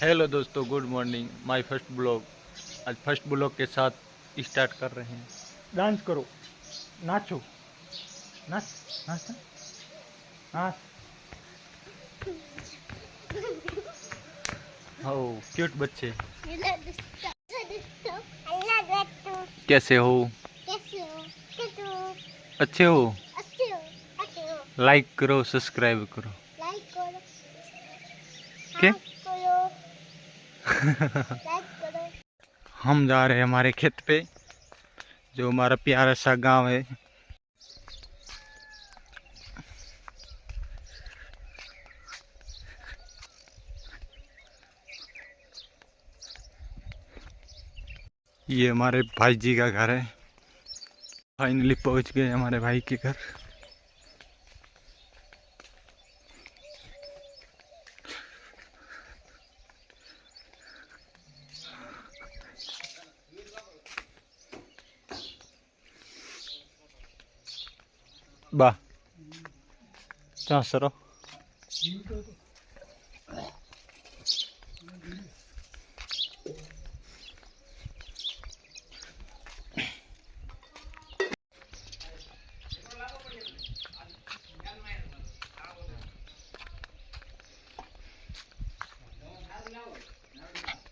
Hello दोस्तों, good morning. My first blog. आज first blog के साथ स्टार्ट कर रहे हैं। डांस करो, नाचो, नाच, नाच, नाच। हो क्यूट बच्चे, कैसे हो? अच्छे हो? लाइक करो, सब्सक्राइब करो। क्या? हम जा रहे हैं हमारे खेत पे, जो हमारा प्यारा सा गांव है। ये हमारे भाई जी का घर है। फाइनली पहुंच गए हमारे भाई के घर। बा सरो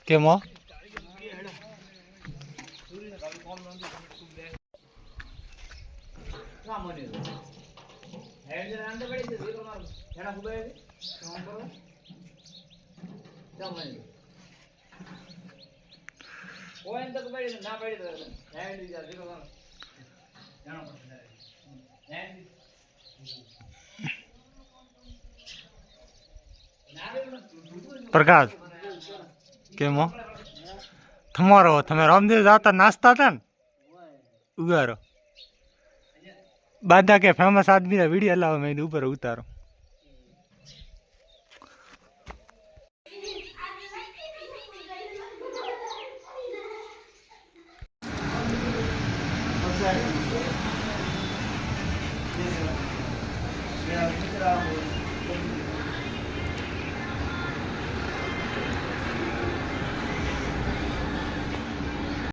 केमो प्रकाश केमो थमारो તમે રામદેવ જાતા નાસ્તા હતા ને ઉગારો બાદા के फेमस आदमी ना वीडियो लाओ मैंने ऊपर उतारो।